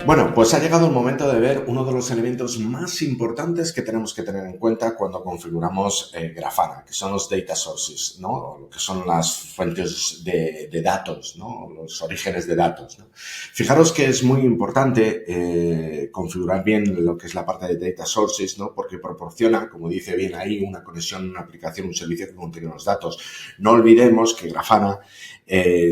Bueno, pues ha llegado el momento de ver uno de los elementos más importantes que tenemos que tener en cuenta cuando configuramos Grafana, que son los data sources, ¿no? Lo que son las fuentes de datos, ¿no? Los orígenes de datos, ¿no? Fijaros que es muy importante configurar bien lo que es la parte de data sources, ¿no? Porque proporciona, como dice bien ahí, una conexión, una aplicación, un servicio que contiene los datos. No olvidemos que Grafana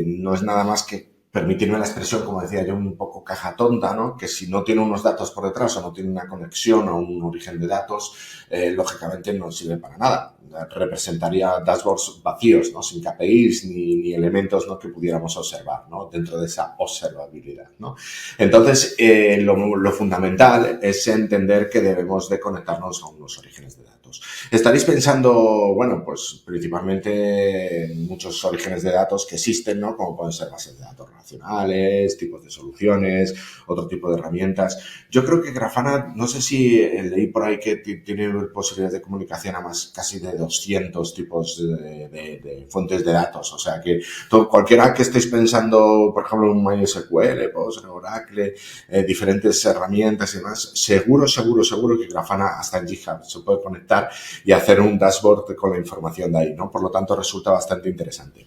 no es nada más que permitirme la expresión, como decía yo, un poco caja tonta, ¿no? Que si no tiene unos datos por detrás o no tiene una conexión o un origen de datos, lógicamente no sirve para nada. Representaría dashboards vacíos, ¿no? Sin KPIs ni elementos, ¿no? Que pudiéramos observar, ¿no? Dentro de esa observabilidad, ¿no? Entonces, lo fundamental es entender que debemos de conectarnos a unos orígenes de datos. Estaréis pensando, bueno, pues principalmente en muchos orígenes de datos que existen, ¿no? Como pueden ser bases de datos relacionales, tipos de soluciones, otro tipo de herramientas. Yo creo que Grafana, no sé si leí por ahí que tiene posibilidades de comunicación a más casi de 200 tipos de fuentes de datos. O sea que cualquiera que estéis pensando, por ejemplo, en MySQL, Postgre, Oracle, diferentes herramientas y demás, seguro que Grafana hasta en GitHub se puede conectar y hacer un dashboard con la información de ahí, ¿no? Por lo tanto, resulta bastante interesante.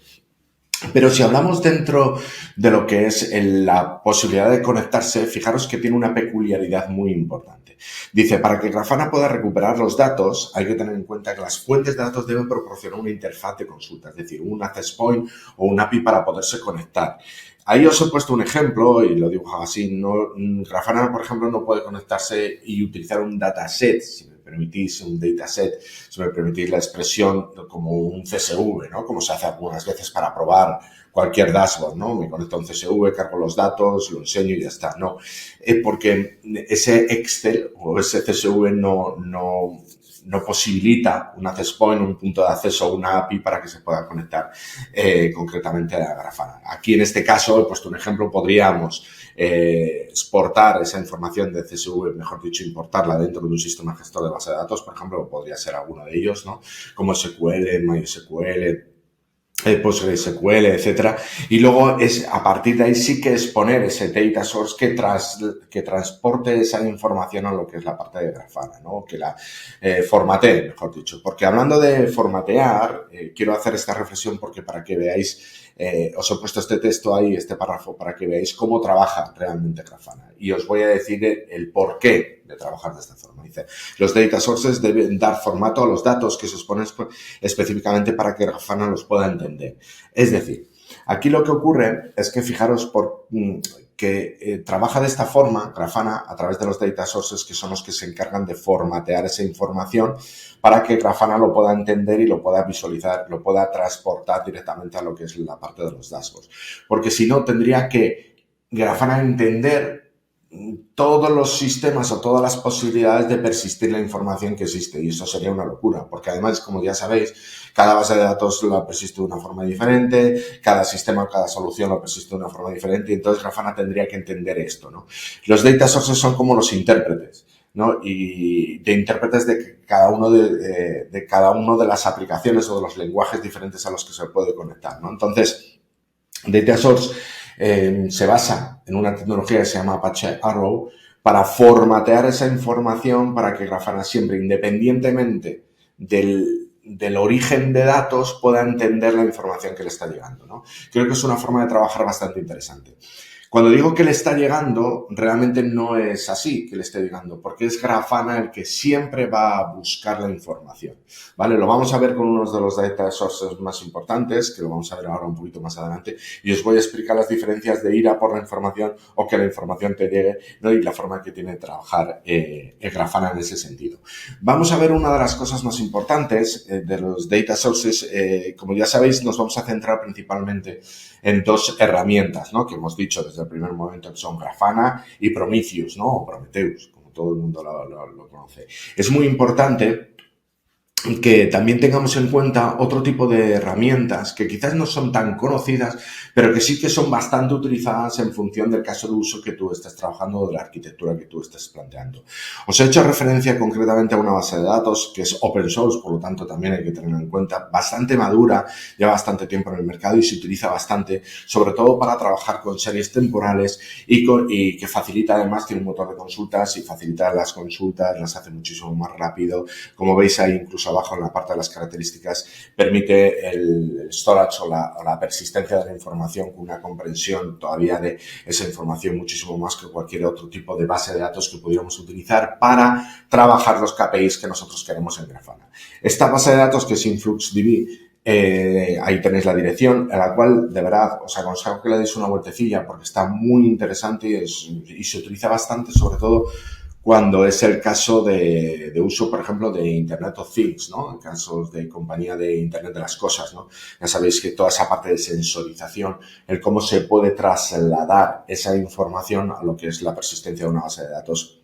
Pero si hablamos dentro de lo que es la posibilidad de conectarse, fijaros que tiene una peculiaridad muy importante. Dice, para que Grafana pueda recuperar los datos, hay que tener en cuenta que las fuentes de datos deben proporcionar una interfaz de consulta, es decir, un access point o un API para poderse conectar. Ahí os he puesto un ejemplo y lo dibujo así. No, Grafana, por ejemplo, no puede conectarse y utilizar un dataset, si me permitís, un dataset, si me permitís la expresión, como un CSV, ¿no? Como se hace algunas veces para probar cualquier dashboard, ¿no? Me conecto a un CSV, cargo los datos, lo enseño y ya está. No, porque ese Excel o ese CSV no posibilita un access point, un punto de acceso, una API para que se pueda conectar concretamente a Grafana. Aquí en este caso, he puesto un ejemplo, podríamos exportar esa información de CSV, mejor dicho, importarla dentro de un sistema gestor de base de datos, por ejemplo, podría ser alguno de ellos, ¿no? Como SQL, MySQL, PostgreSQL, etcétera. Y luego a partir de ahí sí que es poner ese data source que transporte esa información a lo que es la parte de Grafana, ¿no? Que la formatee, mejor dicho. Porque hablando de formatear, quiero hacer esta reflexión porque para que veáis, os he puesto este texto ahí, este párrafo, para que veáis cómo trabaja realmente Grafana. Y os voy a decir el porqué de trabajar de esta forma. Dice, los data sources deben dar formato a los datos que se exponen específicamente para que Grafana los pueda entender. Es decir, aquí lo que ocurre es que fijaros que trabaja de esta forma Grafana a través de los data sources, que son los que se encargan de formatear esa información para que Grafana lo pueda entender y lo pueda visualizar, lo pueda transportar directamente a lo que es la parte de los dashboards. Porque si no, tendría que Grafana entender todos los sistemas o todas las posibilidades de persistir la información que existe, y eso sería una locura, porque además, como ya sabéis, cada base de datos la persiste de una forma diferente, cada sistema o cada solución lo persiste de una forma diferente, y entonces Grafana tendría que entender esto, ¿no? Los data sources son como los intérpretes, ¿no? Y de intérpretes de cada uno de las aplicaciones o de los lenguajes diferentes a los que se puede conectar, ¿no? Entonces, data source se basa en una tecnología que se llama Apache Arrow para formatear esa información para que Grafana siempre, independientemente del origen de datos, pueda entender la información que le está llegando, ¿no? Creo que es una forma de trabajar bastante interesante. Cuando digo que le está llegando, realmente no es así que le esté llegando, porque es Grafana el que siempre va a buscar la información, ¿vale? Lo vamos a ver con uno de los data sources más importantes, que lo vamos a ver ahora un poquito más adelante, y os voy a explicar las diferencias de ir a por la información o que la información te llegue, ¿no? Y la forma que tiene de trabajar Grafana en ese sentido. Vamos a ver una de las cosas más importantes de los data sources. Como ya sabéis, nos vamos a centrar principalmente en dos herramientas, ¿no? Que hemos dicho desde el primer momento, que son Grafana y Prometheus, ¿no? O Prometheus, como todo el mundo lo conoce. Es muy importante que también tengamos en cuenta otro tipo de herramientas que quizás no son tan conocidas, pero que sí que son bastante utilizadas en función del caso de uso que tú estés trabajando o de la arquitectura que tú estés planteando. Os he hecho referencia concretamente a una base de datos que es open source, por lo tanto también hay que tenerlo en cuenta, bastante madura, lleva bastante tiempo en el mercado y se utiliza bastante, sobre todo para trabajar con series temporales y que facilita, además tiene un motor de consultas y facilita las consultas, las hace muchísimo más rápido. Como veis ahí incluso abajo en la parte de las características, permite el storage o la persistencia de la información con una comprensión todavía de esa información muchísimo más que cualquier otro tipo de base de datos que pudiéramos utilizar para trabajar los KPIs que nosotros queremos en Grafana. Esta base de datos que es InfluxDB, ahí tenéis la dirección, a la cual de verdad os aconsejo que le deis una vueltecilla porque está muy interesante y se utiliza bastante, sobre todo cuando es el caso de uso, por ejemplo, de Internet of Things, ¿no? En casos de compañía de Internet de las cosas, ¿no? Ya sabéis que toda esa parte de sensorización, el cómo se puede trasladar esa información a lo que es la persistencia de una base de datos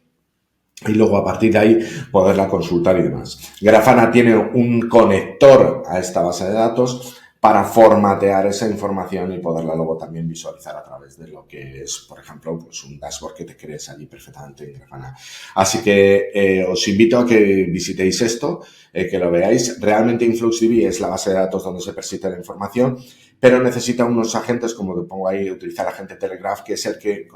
y luego a partir de ahí poderla consultar y demás. Grafana tiene un conector a esta base de datos para formatear esa información y poderla luego también visualizar a través de lo que es, por ejemplo, pues un dashboard que te crees allí perfectamente en Grafana. Así que os invito a que visitéis esto, que lo veáis. Realmente InfluxDB es la base de datos donde se persiste la información, pero necesita unos agentes, como te pongo ahí, utilizar el agente Telegraph, que es el que,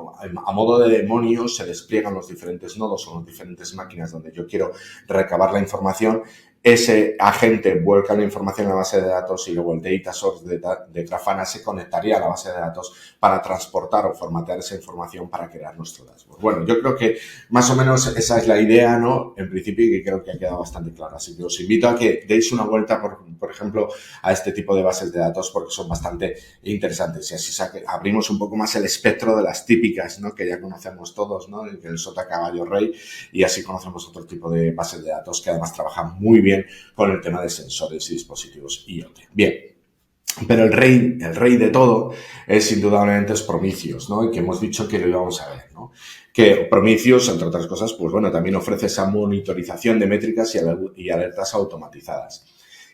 a modo de demonio, se despliegan los diferentes nodos o las diferentes máquinas donde yo quiero recabar la información. Ese agente vuelca la información a la base de datos y luego el data source de Grafana se conectaría a la base de datos para transportar o formatear esa información para crear nuestro dashboard. Bueno, yo creo que más o menos esa es la idea, ¿no? En principio, y que creo que ha quedado bastante clara. Así que os invito a que deis una vuelta, por ejemplo, a este tipo de bases de datos porque son bastante interesantes y así abrimos un poco más el espectro de las típicas, ¿no? Que ya conocemos todos, ¿no? El sota caballo rey, y así conocemos otro tipo de bases de datos que además trabajan muy bien con el tema de sensores y dispositivos IoT. Bien, pero el rey de todo es indudablemente Prometheus, ¿no? Y que hemos dicho que lo íbamos a ver, ¿no? Que Prometheus, entre otras cosas, pues bueno, también ofrece esa monitorización de métricas y alertas automatizadas.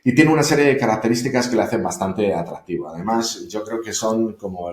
Y tiene una serie de características que le hacen bastante atractivo. Además, yo creo que son como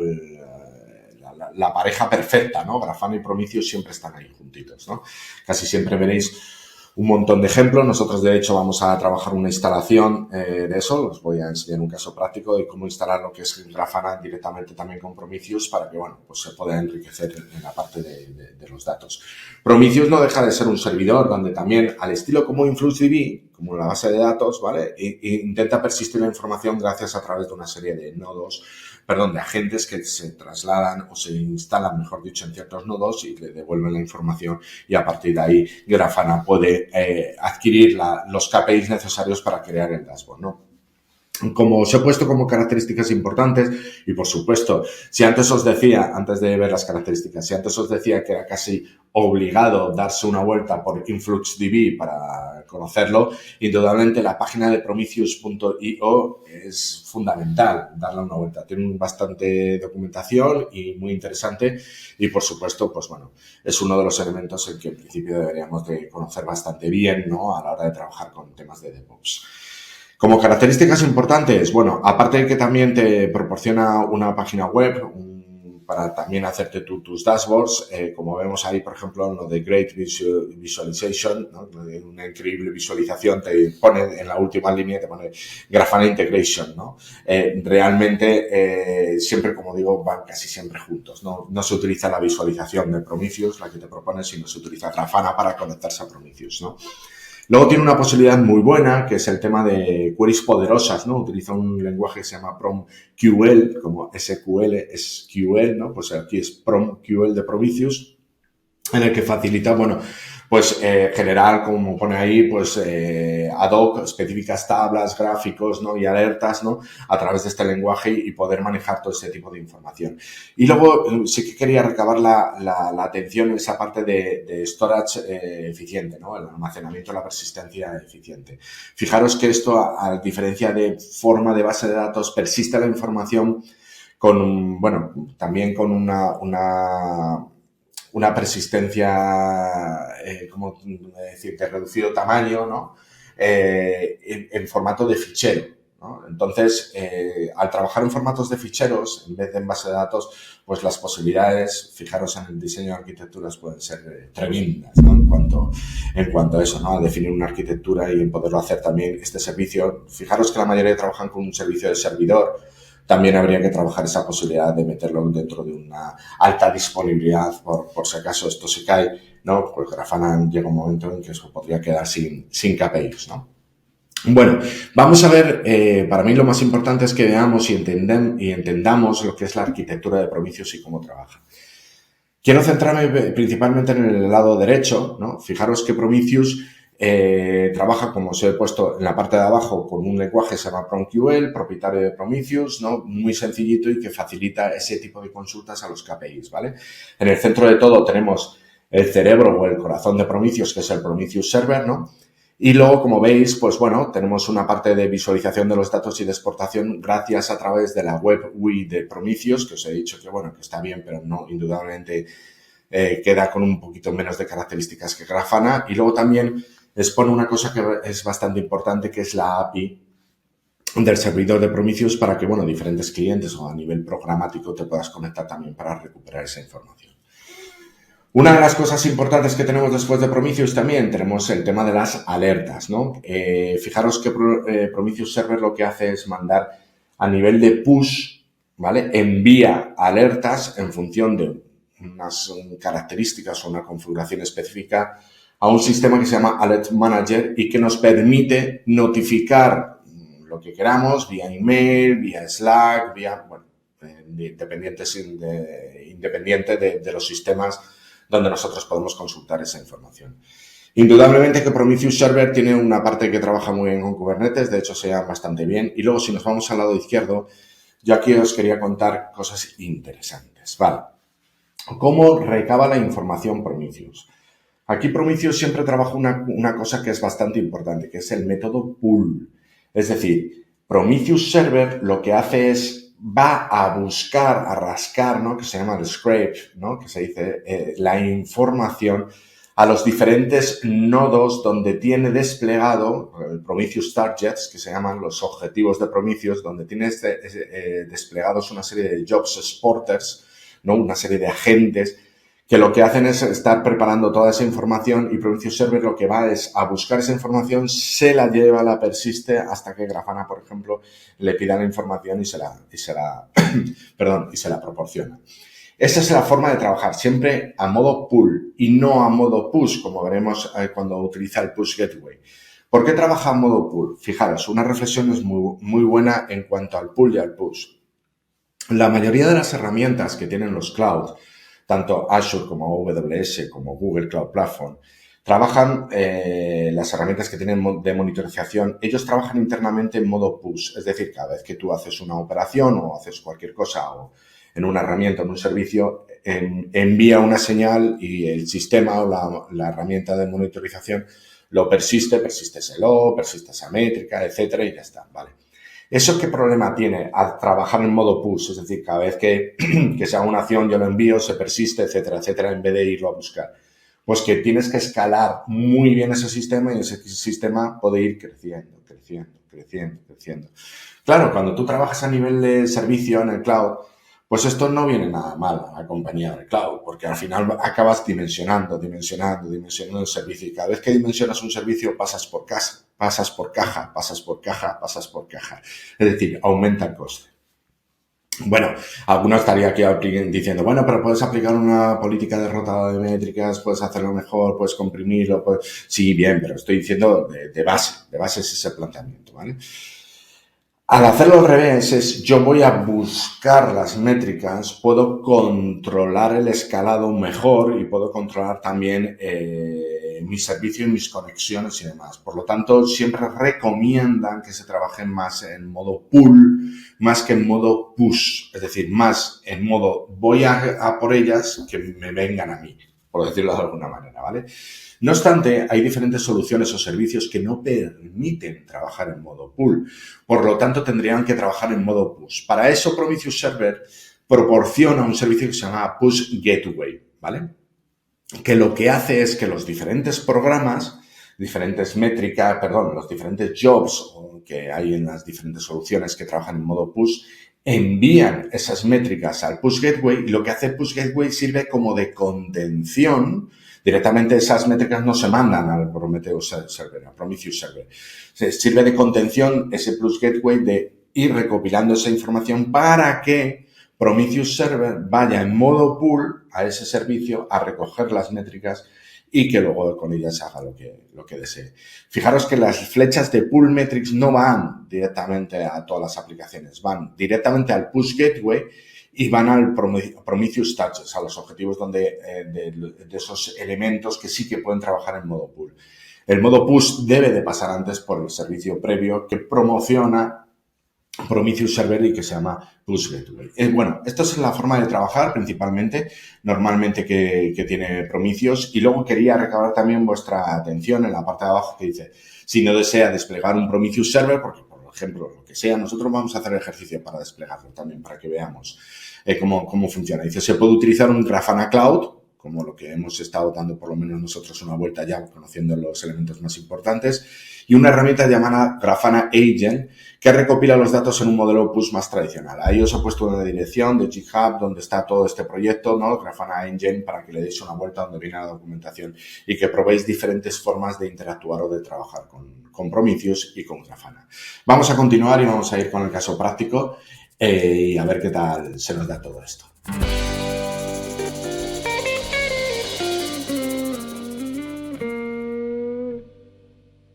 la pareja perfecta, ¿no? Grafana y Prometheus siempre están ahí juntitos, ¿no? Casi siempre veréis un montón de ejemplos. Nosotros, de hecho, vamos a trabajar una instalación de eso. Os voy a enseñar un caso práctico de cómo instalar lo que es Grafana directamente también con Prometheus para que, bueno, pues se pueda enriquecer en la parte de los datos. Prometheus no deja de ser un servidor donde también, al estilo como InfluxDB, como la base de datos, ¿vale? Intenta persistir la información gracias a través de una serie de nodos, de agentes que se trasladan o se instalan, mejor dicho, en ciertos nodos y le devuelven la información y a partir de ahí Grafana puede adquirir los KPIs necesarios para crear el dashboard, ¿no? Como os he puesto como características importantes, y por supuesto, si antes os decía, antes de ver las características, si antes os decía que era casi obligado darse una vuelta por InfluxDB para conocerlo, indudablemente la página de Prometheus.io es fundamental darle una vuelta. Tiene bastante documentación y muy interesante y por supuesto, pues bueno, es uno de los elementos en que en principio deberíamos de conocer bastante bien, ¿no? A la hora de trabajar con temas de DevOps. Como características importantes, bueno, aparte de que también te proporciona una página web para también hacerte tus dashboards, como vemos ahí, por ejemplo, en lo de Great Visualization, ¿no? Una increíble visualización, te pone en la última línea, te pone Grafana Integration, ¿no? Realmente, siempre, como digo, van casi siempre juntos, ¿no? No se utiliza la visualización de Prometheus, la que te propone, sino se utiliza Grafana para conectarse a Prometheus, ¿no? Luego tiene una posibilidad muy buena, que es el tema de queries poderosas, ¿no? Utiliza un lenguaje que se llama PromQL, como SQL, SQL, ¿no? Pues aquí es PromQL de Prometheus, en el que facilita, bueno, pues generar, como pone ahí, pues ad hoc, específicas tablas, gráficos, ¿no? Y alertas, ¿no? A través de este lenguaje y poder manejar todo este tipo de información. Y luego sí que quería recabar la atención en esa parte de storage eficiente, ¿no? El almacenamiento, la persistencia eficiente. Fijaros que esto, a diferencia de forma de base de datos, persiste la información con, bueno, también con una persistencia, ¿cómo decir?, de reducido tamaño, ¿no? en formato de fichero, ¿no? Entonces, al trabajar en formatos de ficheros, en vez de en base de datos, pues las posibilidades, fijaros en el diseño de arquitecturas, pueden ser tremendas, ¿no? En cuanto a eso, ¿no? A definir una arquitectura y en poderlo hacer también este servicio. Fijaros que la mayoría trabajan con un servicio de servidor. También habría que trabajar esa posibilidad de meterlo dentro de una alta disponibilidad por si acaso esto se cae, ¿no? Pues Grafana llega un momento en que eso podría quedar sin KPIs, ¿no? Bueno, vamos a ver, para mí lo más importante es que veamos y entendamos lo que es la arquitectura de Prometheus y cómo trabaja. Quiero centrarme principalmente en el lado derecho, ¿no? Fijaros que Prometheus trabaja, como os he puesto en la parte de abajo, con un lenguaje que se llama PromQL, propietario de Prometheus, ¿no? Muy sencillito y que facilita ese tipo de consultas a los KPIs, ¿vale? En el centro de todo tenemos el cerebro o el corazón de Prometheus, que es el Prometheus Server, ¿no? Y luego, como veis, pues bueno, tenemos una parte de visualización de los datos y de exportación gracias a través de la web UI de Prometheus, que os he dicho que, bueno, que está bien, pero no, indudablemente queda con un poquito menos de características que Grafana. Y luego también expone una cosa que es bastante importante, que es la API del servidor de Prometheus para que, bueno, diferentes clientes o a nivel programático te puedas conectar también para recuperar esa información. Una de las cosas importantes que tenemos después de Prometheus también tenemos el tema de las alertas, ¿no? Fijaros que Prometheus Server lo que hace es mandar a nivel de push, ¿vale? Envía alertas en función de unas características o una configuración específica a un sistema que se llama Alert Manager y que nos permite notificar lo que queramos vía email, vía Slack, vía, bueno, independiente de los sistemas donde nosotros podemos consultar esa información. Indudablemente que Prometheus Server tiene una parte que trabaja muy bien con Kubernetes, de hecho se llama bastante bien. Y luego, si nos vamos al lado izquierdo, yo aquí os quería contar cosas interesantes. Vale. ¿Cómo recaba la información Prometheus? Aquí Prometheus siempre trabaja una cosa que es bastante importante, que es el método pull. Es decir, Prometheus Server lo que hace es va a buscar, a rascar, ¿no? Que se llama el scrape, ¿no? Que se dice la información a los diferentes nodos donde tiene desplegado el Prometheus Targets, que se llaman los objetivos de Prometheus, donde tiene desplegados una serie de jobs exporters, ¿no? Una serie de agentes que lo que hacen es estar preparando toda esa información y Prometheus Server lo que va es a buscar esa información, se la lleva, la persiste hasta que Grafana, por ejemplo, le pida la información y se la proporciona. Esa es la forma de trabajar, siempre a modo pull y no a modo push, como veremos cuando utiliza el push gateway. ¿Por qué trabaja a modo pull? Fijaros, una reflexión es muy buena en cuanto al pull y al push. La mayoría de las herramientas que tienen los clouds, tanto Azure como AWS como Google Cloud Platform, trabajan, las herramientas que tienen de monitorización, ellos trabajan internamente en modo push. Es decir, cada vez que tú haces una operación o haces cualquier cosa o en una herramienta o en un servicio, envía una señal y el sistema o la herramienta de monitorización lo persiste ese log, persiste esa métrica, etcétera, y ya está, ¿vale? ¿Eso qué problema tiene al trabajar en modo push? Es decir, cada vez que se haga una acción yo lo envío, se persiste, etcétera, etcétera, en vez de irlo a buscar. Pues que tienes que escalar muy bien ese sistema y ese sistema puede ir creciendo. Claro, cuando tú trabajas a nivel de servicio en el cloud, pues esto no viene nada mal a la compañía del cloud, porque al final acabas dimensionando el servicio y cada vez que dimensionas un servicio pasas por caja. Es decir, aumenta el coste. Bueno, algunos estaría aquí diciendo, bueno, pero puedes aplicar una política de rotada de métricas, puedes hacerlo mejor, puedes comprimirlo, sí, bien, pero estoy diciendo de base es ese planteamiento, ¿vale? Al hacerlo al revés, yo voy a buscar las métricas, puedo controlar el escalado mejor y puedo controlar también mi servicio y mis conexiones y demás. Por lo tanto, siempre recomiendan que se trabaje más en modo pull, más que en modo push. Es decir, más en modo voy a por ellas que me vengan a mí, por decirlo de alguna manera, ¿vale? No obstante, hay diferentes soluciones o servicios que no permiten trabajar en modo pull. Por lo tanto, tendrían que trabajar en modo push. Para eso, Prometheus Server proporciona un servicio que se llama Push Gateway, ¿vale? Que lo que hace es que los diferentes programas diferentes métricas, perdón, los diferentes jobs que hay en las diferentes soluciones que trabajan en modo push, envían esas métricas al Push Gateway y lo que hace Push Gateway sirve como de contención. Directamente esas métricas no se mandan al Prometheus Server, al Prometheus Server. Se sirve de contención ese Push Gateway de ir recopilando esa información para que Prometheus Server vaya en modo pool a ese servicio a recoger las métricas y que luego con ellas haga lo que desee. Fijaros que las flechas de Pull Metrics no van directamente a todas las aplicaciones, van directamente al Push Gateway y van al Prometheus Touches, a los objetivos de esos elementos que sí que pueden trabajar en modo pull. El modo push debe de pasar antes por el servicio previo que promociona Prometheus Server y que se llama Push Gateway. Bueno, esta es la forma de trabajar principalmente, normalmente que tiene Prometheus. Y luego quería recabar también vuestra atención en la parte de abajo que dice, si no desea desplegar un Prometheus Server, porque por ejemplo, lo que sea, nosotros vamos a hacer el ejercicio para desplegarlo también, para que veamos cómo funciona. Dice, se puede utilizar un Grafana Cloud, como lo que hemos estado dando por lo menos nosotros una vuelta ya, conociendo los elementos más importantes, y una herramienta llamada Grafana Agent, que recopila los datos en un modelo push más tradicional. Ahí os he puesto una dirección de GitHub donde está todo este proyecto, ¿no? Grafana Agent, para que le deis una vuelta donde viene la documentación y que probéis diferentes formas de interactuar o de trabajar con Prometheus y con Grafana. Vamos a continuar y vamos a ir con el caso práctico y a ver qué tal se nos da todo esto.